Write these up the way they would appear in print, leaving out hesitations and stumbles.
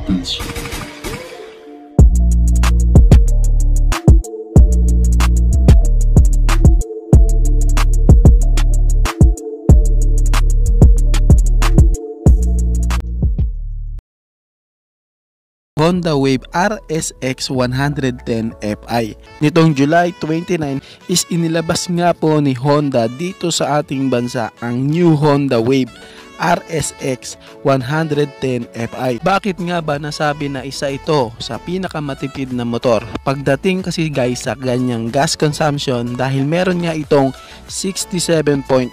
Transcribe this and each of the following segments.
buttons. Honda Wave RSX 110 Fi. Nitong July 29 is inilabas nga po ni Honda dito sa ating bansa ang new Honda Wave RSX 110 Fi. Bakit nga ba nasabi na isa ito sa pinakamatipid na motor? Pagdating kasi guys sa ganyang gas consumption dahil meron nga itong 67.8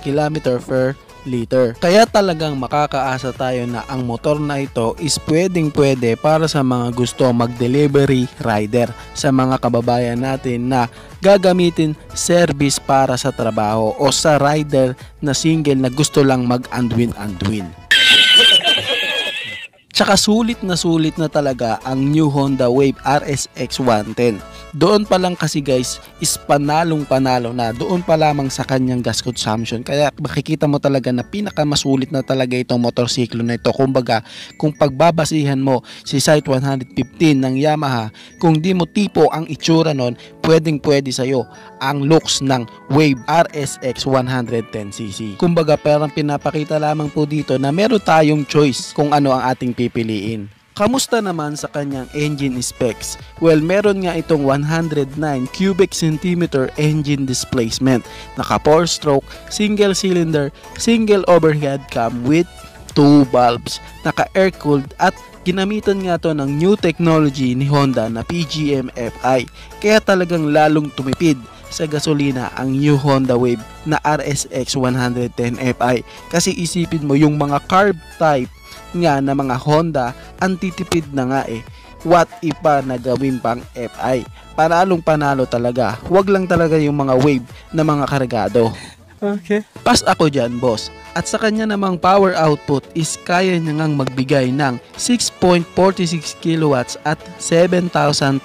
km per liter. Kaya talagang makakaasa tayo na ang motor na ito is pwede para sa mga gusto mag-delivery rider, sa mga kababayan natin na gagamitin service para sa trabaho o sa rider na single na gusto lang mag-andwin. Tsaka sulit na talaga ang new Honda Wave RSX 110. Doon pa lang kasi guys is panalo na doon pa lamang sa kanyang gas consumption. Kaya makikita mo talaga na pinakamasulit na talaga itong motorsiklo na ito. Kumbaga kung pagbabasihan mo si Sight 115 ng Yamaha, kung di mo tipo ang itsura nun, pwede sa'yo ang looks ng Wave RSX 110cc. Kumbaga parang pinapakita lamang po dito na meron tayong choice kung ano ang ating pipiliin. Kamusta naman sa kanyang engine specs? Well, meron nga itong 109 cubic centimeter engine displacement, naka 4-stroke, single cylinder, single overhead cam with 2 valves, naka air-cooled at ginamitan nga to ng new technology ni Honda na PGM-FI. Kaya talagang lalong tumipid sa gasolina ang new Honda Wave na RSX 110 Fi. Kasi isipin mo yung mga carb type nga na mga Honda, antitipid na nga eh. What if pa na gawin pang Fi? Panalo talaga. Huwag lang talaga yung mga Wave na mga kargado. Okay. Pas ako dyan, boss. At sa kanya namang power output is kaya niya ngang magbigay ng 6.46 kilowatts at 7,500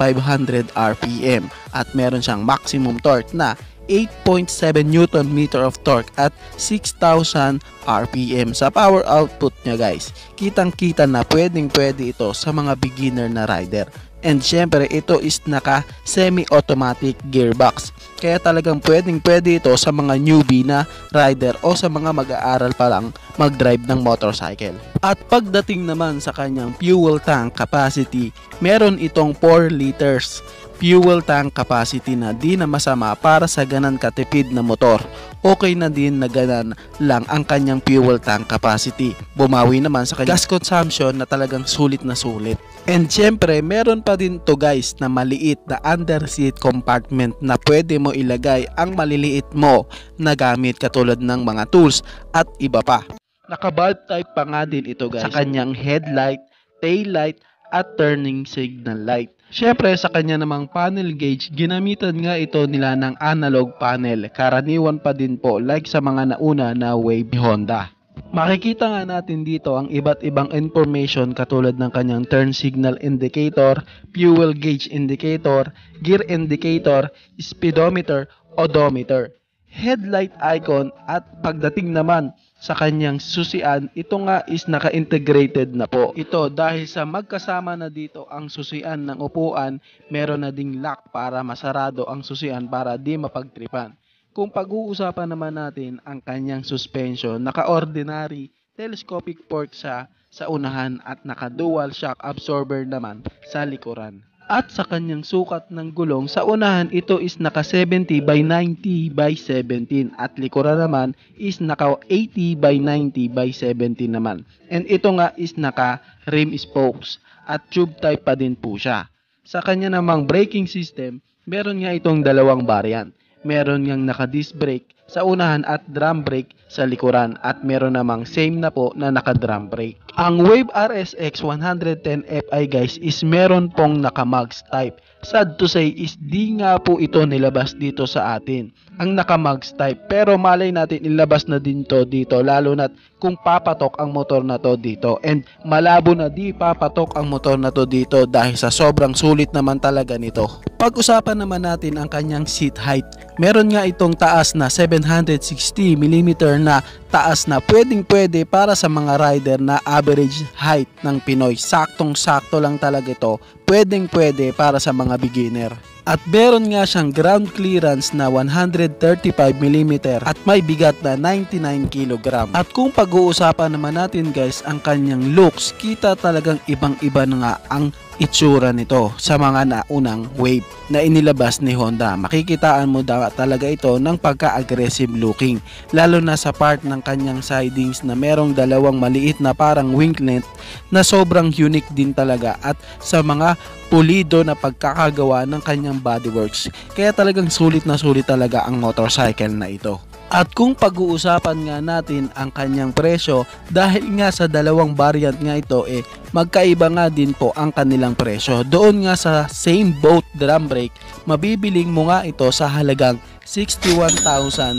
RPM. At meron siyang maximum torque na 8.7 Nm of torque at 6,000 RPM. Sa power output niya guys, kitang-kita na pwede ito sa mga beginner na rider. And syempre ito is naka semi-automatic gearbox. Kaya talagang pwede ito sa mga newbie na rider o sa mga mag-aaral pa lang mag-drive ng motorcycle. At pagdating naman sa kanyang fuel tank capacity, meron itong 4 liters fuel tank capacity na di na masama para sa ganan katipid na motor. Okay na din na ganan lang ang kanyang fuel tank capacity. Bumawi naman sa kanyang gas consumption na talagang sulit na sulit. And syempre, meron pa din to guys na maliit na under seat compartment na pwede mo ilagay ang maliliit mo na gamit katulad ng mga tools at iba pa. Naka-bulb type pa nga din ito guys sa kanyang headlight, tail light at turning signal light. Syempre sa kanya namang panel gauge, ginamitan nga ito nila ng analog panel. Karaniwan pa din po like sa mga nauna na Wave Honda. Makikita nga natin dito ang iba't ibang information katulad ng kanyang turn signal indicator, fuel gauge indicator, gear indicator, speedometer, odometer, headlight icon at pagdating naman sa kanyang susian, ito nga is naka-integrated na po. Ito dahil sa magkasama na dito ang susian ng upuan, meron na ding lock para masarado ang susian para di mapagtripan. Kung pag-uusapan naman natin ang kanyang suspension, naka-ordinary telescopic fork sa unahan at naka-dual shock absorber naman sa likuran. At sa kanyang sukat ng gulong, sa unahan ito is naka 70 by 90 by 17 at likuran naman is naka 80 by 90 by 17 naman. And ito nga is naka rim spokes at tube type pa din po siya. Sa kanya namang braking system, meron nga itong dalawang variant. Meron ngang naka disc brake sa unahan at drum brake sa likuran at meron namang same na po na naka drum brake. Ang Wave RSX 110 Fi guys is meron pong naka mags type. Sad to say is di nga po ito nilabas dito sa atin ang naka mags type, pero malay natin ilabas na din to dito lalo na kung papatok ang motor na to dito, and malabo na di papatok ang motor na to dito dahil sa sobrang sulit naman talaga nito. Pag-usapan naman natin ang kanyang seat height. Meron nga itong taas na 760mm na taas na pwedeng-pwede para sa mga rider na average height ng Pinoy. Saktong-sakto lang talaga ito. Pwedeng-pwede para sa mga beginner. At meron nga siyang ground clearance na 135mm at may bigat na 99kg. At kung pag-uusapan naman natin guys ang kanyang looks, kita talagang ibang-iba na nga ang itsura nito sa mga naunang wave na inilabas ni Honda. Makikitaan mo talaga ito ng pagka-aggressive looking, lalo na sa part ng kanyang sidings na merong dalawang maliit na parang winglet na sobrang unique din talaga, at sa mga pulido na pagkakagawa ng kanyang bodyworks. Kaya talagang sulit na sulit talaga ang motorcycle na ito. At kung pag-uusapan nga natin ang kanyang presyo, dahil nga sa dalawang variant nga ito magkaiba nga din po ang kanilang presyo. Doon nga sa same boat drum brake, mabibiling mo nga ito sa halagang 61,900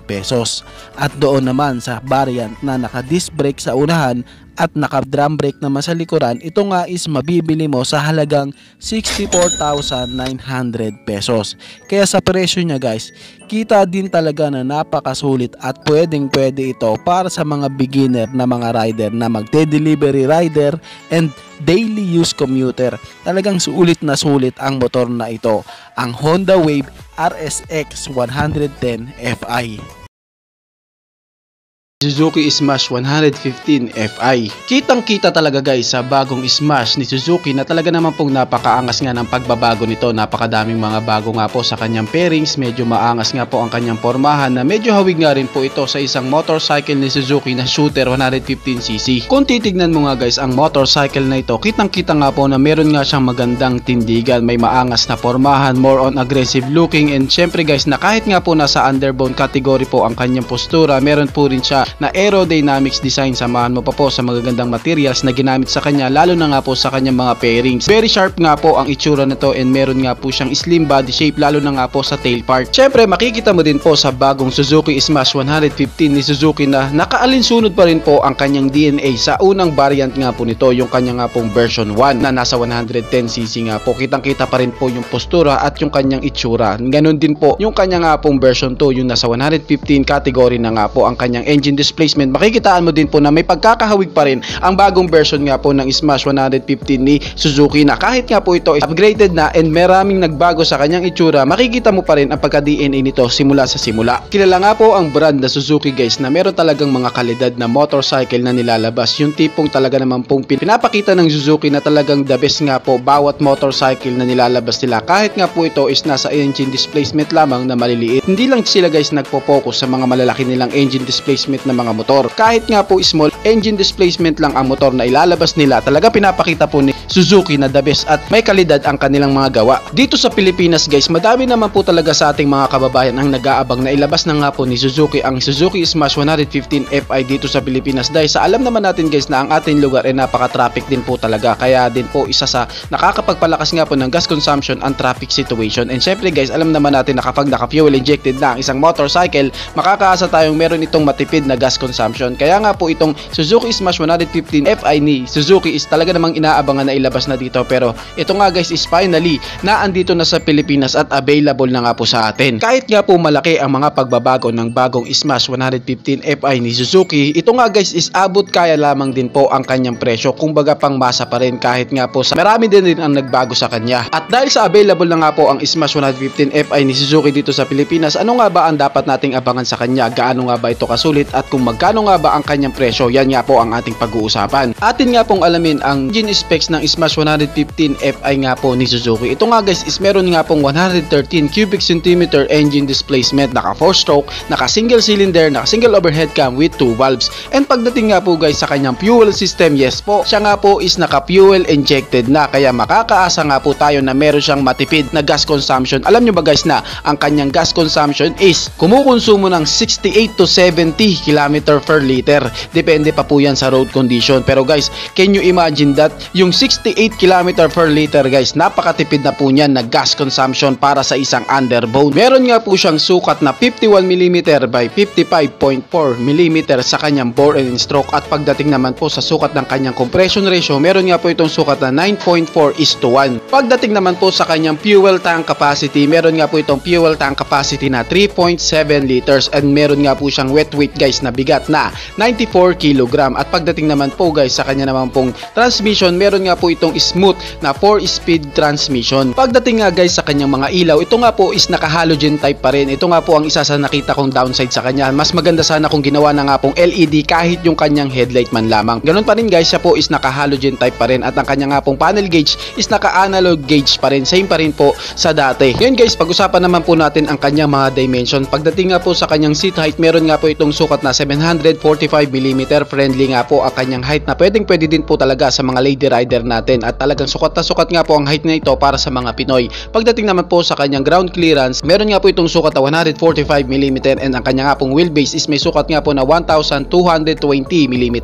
pesos. At doon naman sa variant na naka-disc brake sa unahan at naka-drum brake naman sa likuran, ito nga is mabibili mo sa halagang 64,900 pesos. Kaya sa presyo niya guys, kita din talaga na napakasulit at pwedeng-pwede ito para sa mga beginner na mga rider na magde-delivery rider and daily use commuter. Talagang sulit na sulit ang motor na ito, ang Honda Wave RSX 110 Fi. Suzuki Smash 115 Fi. Kitang-kita talaga guys sa bagong Smash ni Suzuki na talaga naman pong napakaangas nga ng pagbabago nito. Napakadaming mga bago nga po sa kanyang pairings, medyo maangas nga po ang kanyang pormahan na medyo hawig nga rin po ito sa isang motorcycle ni Suzuki na shooter 115cc. Kung titignan mo nga guys ang motorcycle na ito, kitang-kita nga po na meron nga siyang magandang tindigan, may maangas na pormahan, more on aggressive looking, and syempre guys na kahit nga po nasa underbone category po ang kanyang postura, meron po rin siya na aerodynamics design. Samahan mo pa po sa magagandang materials na ginamit sa kanya, lalo na nga po sa kanyang mga pairings. Very sharp nga po ang itsura nito, and meron nga po siyang slim body shape, lalo na nga po sa tail part. Syempre makikita mo din po sa bagong Suzuki Smash 115 ni Suzuki na nakaalinsunod pa rin po ang kanyang DNA sa unang variant nga po nito, yung kanya nga pong version 1 na nasa 110cc nga po. Kitang-kita pa rin po yung postura at yung kanyang itsura. Ganon din po yung kanya nga pong version 2, yung nasa 115 category na nga po ang kanyang engine displacement. Makikitaan mo din po na may pagkakahawig pa rin ang bagong version nga po ng Smash 115 ni Suzuki, na kahit nga po ito upgraded na and maraming nagbago sa kanyang itsura, makikita mo pa rin ang pagka-DNA nito simula sa simula. Kilala nga po ang brand na Suzuki guys na meron talagang mga kalidad na motorcycle na nilalabas, yung tipong talaga naman pong pinapakita ng Suzuki na talagang the best nga po bawat motorcycle na nilalabas nila. Kahit nga po ito is nasa engine displacement lamang na maliliit, hindi lang sila guys nagpo-focus sa mga malalaki nilang engine displacement na mga motor. Kahit nga po small engine displacement lang ang motor na ilalabas nila, talaga pinapakita po ni Suzuki na the best at may kalidad ang kanilang mga gawa. Dito sa Pilipinas guys, madami naman po talaga sa ating mga kababayan ang nag-aabang na ilabas na nga po ni Suzuki ang Suzuki Smash 115 Fi dito sa Pilipinas, dahil sa alam naman natin guys na ang ating lugar ay napaka-traffic din po talaga. Kaya din po isa sa nakakapagpalakas nga po ng gas consumption ang traffic situation. And syempre guys, alam naman natin na kapag naka-fuel injected na ang isang motorcycle, makakaasa tayong meron itong matipid na gas consumption. Kaya nga po itong Suzuki Smash 115 Fi ni Suzuki is talaga namang inaabangan na ilabas na dito, pero ito nga guys is finally na andito na sa Pilipinas at available na nga po sa atin. Kahit nga po malaki ang mga pagbabago ng bagong Smash 115 Fi ni Suzuki, ito nga guys is abot kaya lamang din po ang kanyang presyo, kumbaga pang masa pa rin, kahit nga po sa marami din ang nagbago sa kanya. At dahil sa available na nga po ang Smash 115 Fi ni Suzuki dito sa Pilipinas, ano nga ba ang dapat nating abangan sa kanya? Gaano nga ba ito kasulit at kung magkano nga ba ang kanyang presyo? Yan nga po ang ating pag-uusapan. Atin nga pong alamin ang engine specs ng Smash 115 Fi nga po ni Suzuki. Ito nga guys is meron nga pong 113 cubic centimeter engine displacement, naka 4-stroke, naka single cylinder, naka single overhead cam with 2 valves. And pagdating nga po guys sa kanyang fuel system, yes po, siya nga po is naka fuel injected na, kaya makakaasa nga po tayo na meron siyang matipid na gas consumption. Alam nyo ba guys na ang kanyang gas consumption is kumukonsumo ng 68 to 70 km per liter. Depende pa po yan sa road condition. Pero guys, can you imagine that? Yung 68 km per liter guys, napakatipid na po niyan na gas consumption para sa isang underbone. Meron nga po siyang sukat na 51mm by 55.4mm sa kanyang bore and stroke. At pagdating naman po sa sukat ng kanyang compression ratio, meron nga po itong sukat na 9.4:1. Pagdating naman po sa kanyang fuel tank capacity, meron nga po itong fuel tank capacity na 3.7 liters, and meron nga po siyang wet weight guys na bigat na 94 kg. At pagdating naman po guys sa kanya naman pong transmission, meron nga po itong smooth na 4-speed transmission. Pagdating nga guys sa kanyang mga ilaw, ito nga po is naka-halogen type pa rin. Ito nga po ang isa sa nakita kong downside sa kanya. Mas maganda sana kung ginawa na nga pong LED kahit yung kanyang headlight man lamang. Ganun pa rin guys, siya po is naka-halogen type pa rin at ang kanya nga pong panel gauge is naka-analog gauge pa rin. Same pa rin po sa dati. Ngayon guys, pag-usapan naman po natin ang kanyang mga dimension. Pagdating nga po sa kanyang seat height, meron nga po itong sukat na 745mm. Friendly nga po ang kanyang height na pwede din po talaga sa mga lady rider natin at talagang sukat na sukat nga po ang height na ito para sa mga Pinoy. Pagdating naman po sa kanyang ground clearance, meron nga po itong sukat na 145mm and ang kanya nga pong wheelbase is may sukat nga po na 1220mm.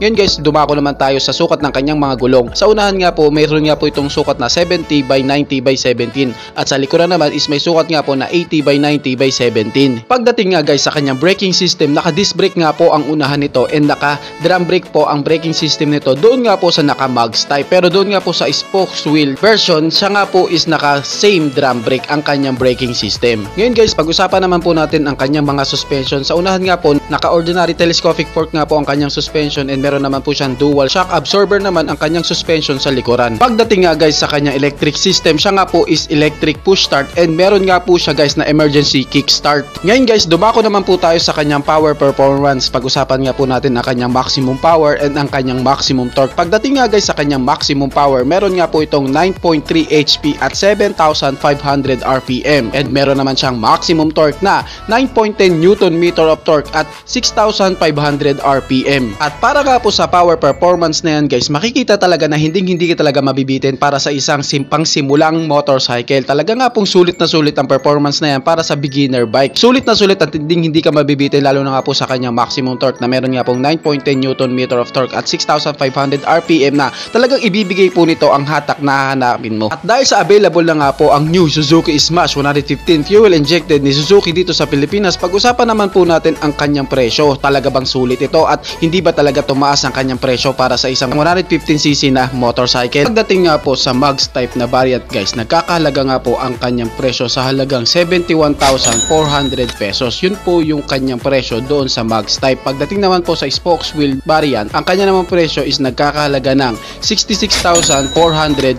Ngayon guys, dumako naman tayo sa sukat ng kanyang mga gulong. Sa unahan nga po, meron nga po itong sukat na 70x90x17 at sa likuran naman is may sukat nga po na 80x90x17. Pagdating nga guys sa kanyang braking system, naka-disc brake nga po ang unahan nito and naka-drum brake po ang braking system nito. Doon nga po sa naka-mugs type, pero doon nga po sa spokes wheel version, siya nga po is naka-same drum brake ang kanyang braking system. Ngayon guys, pag-usapan naman po natin ang kanyang mga suspension. Sa unahan nga po, naka-ordinary telescopic fork nga po ang kanyang suspension and meron naman po siyang dual shock absorber naman ang kanyang suspension sa likuran. Pagdating nga guys sa kanyang electric system, siya nga po is electric push start and meron nga po siya guys na emergency kick start. Ngayon guys, dumako naman po tayo sa kanyang power performance. Pag-usapan nga po natin ang kanyang maximum power and ang kanyang maximum torque. Pagdating nga guys sa kanyang maximum power, meron nga po itong 9.3 HP at 7,500 RPM and meron naman siyang maximum torque na 9.10 Newton meter of torque at 6,500 RPM. At para nga po sa power performance na yan guys, makikita talaga na hindi ka talaga mabibitin para sa isang simpang simulang motorcycle. Talaga nga pong sulit na sulit ang performance na yan para sa beginner bike. Sulit na sulit at hindi ka mabibitin, lalo na nga po sa kanyang maximum torque na meron nga pong 9.10 Newton meter of torque at 6,500 RPM na talagang ibibigay po nito ang hatak na hahanapin mo. At dahil sa available na nga po ang new Suzuki Smash 115 fuel injected ni Suzuki dito sa Pilipinas, pag-usapan naman po natin ang kanyang presyo. Talaga bang sulit ito at hindi ba talaga tumaas ang kanyang presyo para sa isang 115cc na motorcycle? Pagdating nga po sa mugs type na variant guys, nagkakahalaga nga po ang kanyang presyo sa halagang 71,400 pesos. Yun po yung kanyang presyo doon sa mugs type. Pagdating naman po sa spokes wheel variant, ang kanya naman presyo is nagkakahalaga ng 66,400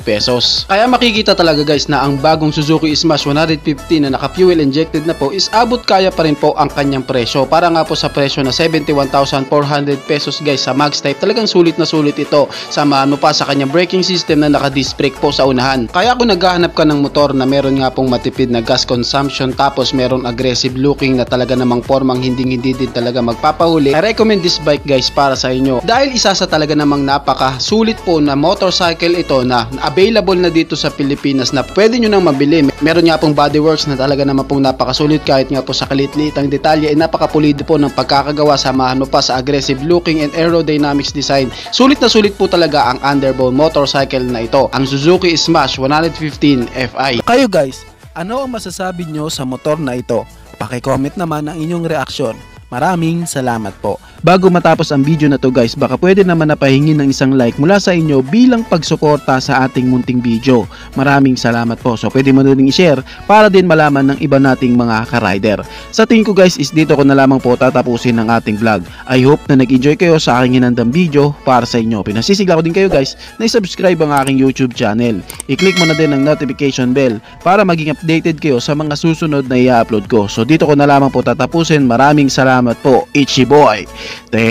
pesos. Kaya makikita talaga guys na ang bagong Suzuki Smash 115 na naka-fuel injected na po is abot kaya pa rin po ang kanyang presyo. Para nga po sa presyo na 71,400 pesos guys sa mags type, talagang sulit na sulit ito. Samahan mo pa sa kanyang braking system na naka-disc brake po sa unahan. Kaya kung naghahanap ka ng motor na meron nga pong matipid na gas consumption tapos meron aggressive looking na talaga namang formang hindi din talaga magpapahuli, I recommend this bike guys para sa inyo. Dahil isa sa talaga namang napaka sulit po na motorcycle ito na available na dito sa Pilipinas na pwede nyo nang mabili. Meron nga pong bodyworks na talaga naman pong napakasulit kahit nga po sa kalit-litang detalye ay napakapulido po ng pagkakagawa. Samahan mo pa sa aggressive looking and aerodynamics design. Sulit na sulit po talaga ang underbone motorcycle na ito, ang Suzuki Smash 115 Fi. Kayo guys, ano ang masasabi nyo sa motor na ito? Paki-comment naman ang inyong reaksyon. Maraming salamat po. Bago matapos ang video na to guys, baka pwede naman napahingin ng isang like mula sa inyo bilang pagsuporta sa ating munting video. Maraming salamat po. So pwede mo na rin i-share para din malaman ng iba nating mga ka-rider. Sa tingin ko guys is dito ko na lamang po tatapusin ang ating vlog. I hope na nag-enjoy kayo sa aking hinandang video para sa inyo. Pinasisigla ko din kayo guys na i-subscribe ang aking YouTube channel. I-click mo na din ang notification bell para maging updated kayo sa mga susunod na i-upload ko. So dito ko na lamang po tatapusin. Maraming salamat po. Ichi Boy. Thank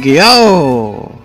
you.